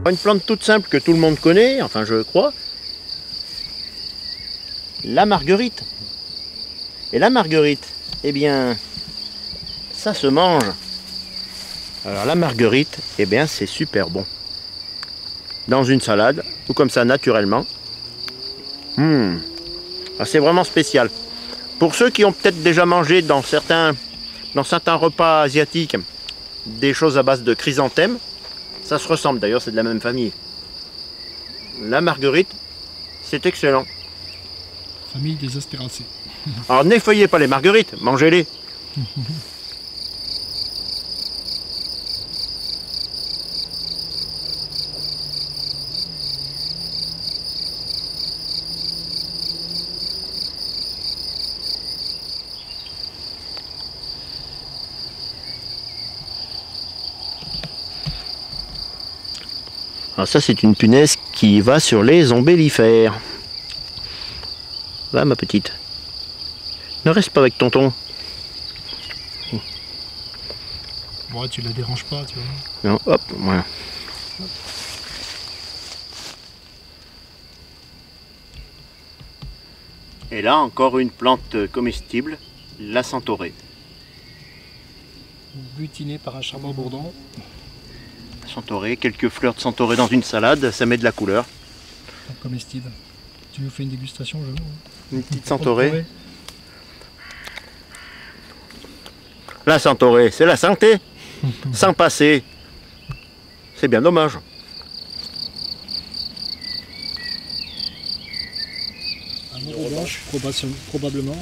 Une plante toute simple que tout le monde connaît, enfin je crois. La marguerite. Et la marguerite, eh bien, ça se mange. Alors la marguerite, eh bien c'est super bon. Dans une salade, ou comme ça naturellement. Ah, c'est vraiment spécial. Pour ceux qui ont peut-être déjà mangé dans certains repas asiatiques des choses à base de chrysanthème, ça se ressemble d'ailleurs, c'est de la même famille. La marguerite, c'est excellent. Famille des astéracées. Alors n'effeuillez pas les marguerites, mangez-les. Alors ça c'est une punaise qui va sur les ombellifères. Va ma petite. Ne reste pas avec tonton. Ouais, tu la déranges pas, tu vois. Non, hop, voilà. Et là encore une plante comestible, la centaurée. Butinée par un charbon bourdon. Centaurée, quelques fleurs de centaurée dans une salade, ça met de la couleur. Comestible. Tu nous fais une dégustation, je veux. Une petite centaurée. La centaurée, c'est la santé. Sans passer. C'est bien dommage. Un euro blanche, probablement.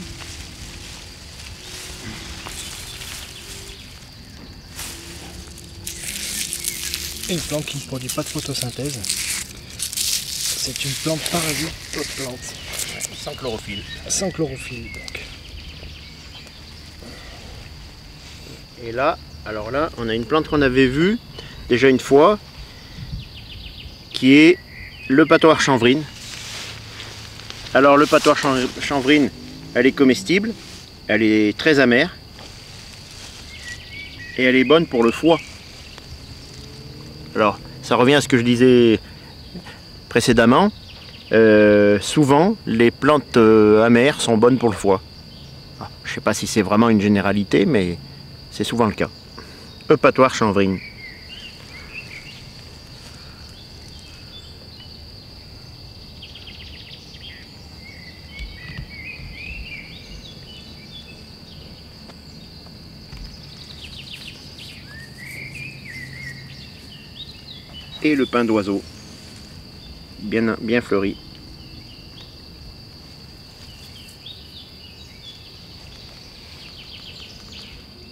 Une plante qui ne produit pas de photosynthèse. C'est une plante parasite d'autres plantes. Sans chlorophylle. Sans chlorophylle donc. Et là, alors là, on a une plante qu'on avait vue déjà une fois, qui est le patoir chanvrine. Alors le patoir chanvrine, elle est comestible, elle est très amère, et elle est bonne pour le foie. Alors, ça revient à ce que je disais précédemment. Souvent, les plantes amères sont bonnes pour le foie. Ah, je ne sais pas si c'est vraiment une généralité, mais c'est souvent le cas. Patoir chanvrine. Et le pin d'oiseau, bien fleuri.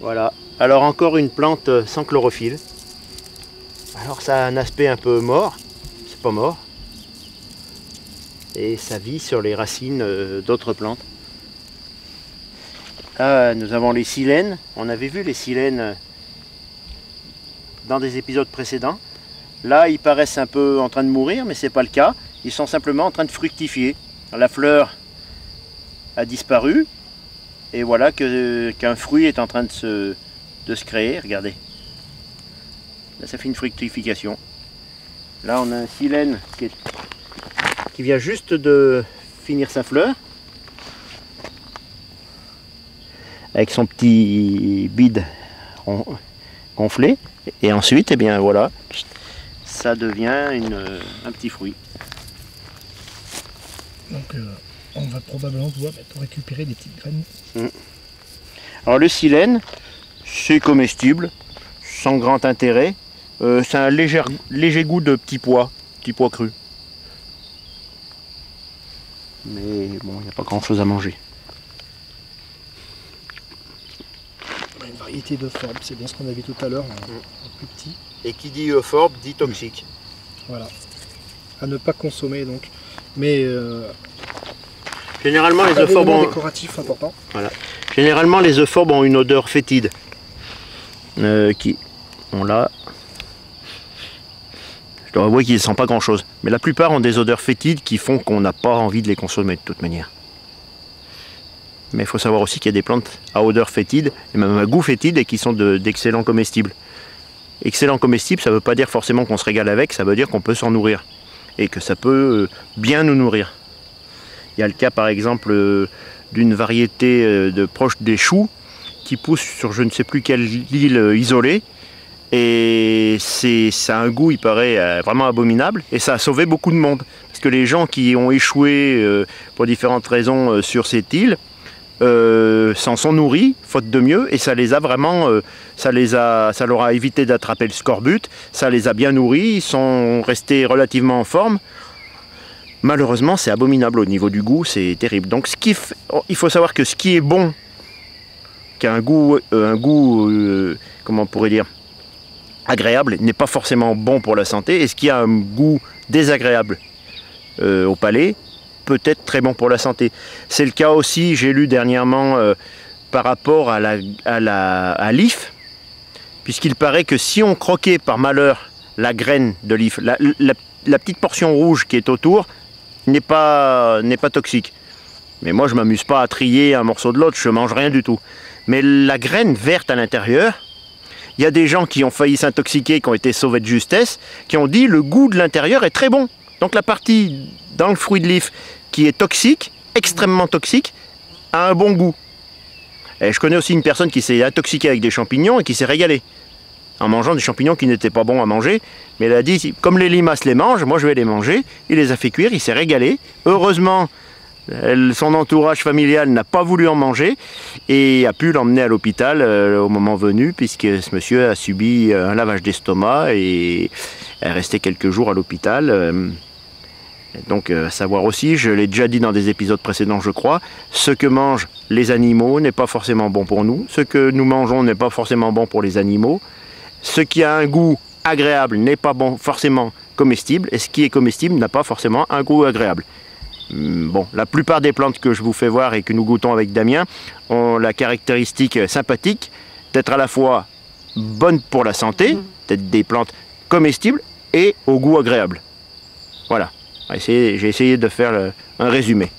Voilà, alors encore une plante sans chlorophylle. Alors ça a un aspect un peu mort, c'est pas mort. Et ça vit sur les racines d'autres plantes. Là, nous avons les silènes, on avait vu les silènes dans des épisodes précédents. Là, ils paraissent un peu en train de mourir, mais ce n'est pas le cas. Ils sont simplement en train de fructifier. La fleur a disparu, et voilà qu'un fruit est en train de se créer. Regardez. Là, ça fait une fructification. Là, on a un silène qui vient juste de finir sa fleur, avec son petit bide gonflé. Et ensuite, eh bien voilà. Ça devient un petit fruit. Donc on va probablement pouvoir récupérer des petites graines. Alors le silène, c'est comestible, sans grand intérêt. C'est un léger goût de petit pois cru. Mais bon, il n'y a pas grand chose à manger. Une variété d'euphorbes, c'est bien ce qu'on a vu tout à l'heure, en plus petit. Et qui dit euphorbe dit toxique. Voilà. À ne pas consommer donc. Mais généralement les euphorbes ont... décoratif important. Voilà. Généralement les euphorbes ont une odeur fétide. Qui on l'a. Je dois avouer qu'ils ne sentent pas grand chose. Mais la plupart ont des odeurs fétides qui font qu'on n'a pas envie de les consommer de toute manière. Mais il faut savoir aussi qu'il y a des plantes à odeur fétide et même à goût fétide et qui sont d'excellents comestibles. Excellent comestible, ça ne veut pas dire forcément qu'on se régale avec, ça veut dire qu'on peut s'en nourrir. Et que ça peut bien nous nourrir. Il y a le cas par exemple d'une variété proche des choux qui pousse sur je ne sais plus quelle île isolée. Et ça a un goût, il paraît, vraiment abominable. Et ça a sauvé beaucoup de monde. Parce que les gens qui ont échoué pour différentes raisons sur cette île s'en sont nourris, faute de mieux. Et ça les a vraiment, ça leur a évité d'attraper le scorbut. Ça les a bien nourris, ils sont restés relativement en forme. Malheureusement, c'est abominable au niveau du goût, c'est terrible. Donc il faut savoir que ce qui est bon, qui a un goût comment on pourrait dire, agréable, n'est pas forcément bon pour la santé. Et ce qui a un goût désagréable au palais, peut être très bon pour la santé. C'est le cas aussi, j'ai lu dernièrement, par rapport à l'if, puisqu'il paraît que si on croquait par malheur la graine de l'if, la petite portion rouge qui est autour, n'est pas toxique. Mais moi, je ne m'amuse pas à trier un morceau de l'autre, je ne mange rien du tout. Mais la graine verte à l'intérieur, il y a des gens qui ont failli s'intoxiquer, qui ont été sauvés de justesse, qui ont dit le goût de l'intérieur est très bon. Donc la partie dans le fruit de l'if qui est toxique, extrêmement toxique, a un bon goût. Et je connais aussi une personne qui s'est intoxiquée avec des champignons et qui s'est régalée en mangeant des champignons qui n'étaient pas bons à manger. Mais elle a dit, comme les limaces les mangent, moi je vais les manger. Il les a fait cuire, il s'est régalé. Heureusement, son entourage familial n'a pas voulu en manger et a pu l'emmener à l'hôpital au moment venu, puisque ce monsieur a subi un lavage d'estomac et est resté quelques jours à l'hôpital. Donc à savoir aussi, je l'ai déjà dit dans des épisodes précédents je crois, ce que mangent les animaux n'est pas forcément bon pour nous, ce que nous mangeons n'est pas forcément bon pour les animaux, ce qui a un goût agréable n'est pas bon forcément comestible, et ce qui est comestible n'a pas forcément un goût agréable. Bon, la plupart des plantes que je vous fais voir et que nous goûtons avec Damien ont la caractéristique sympathique d'être à la fois bonnes pour la santé, d'être des plantes comestibles et au goût agréable. Voilà, j'ai essayé de faire un résumé.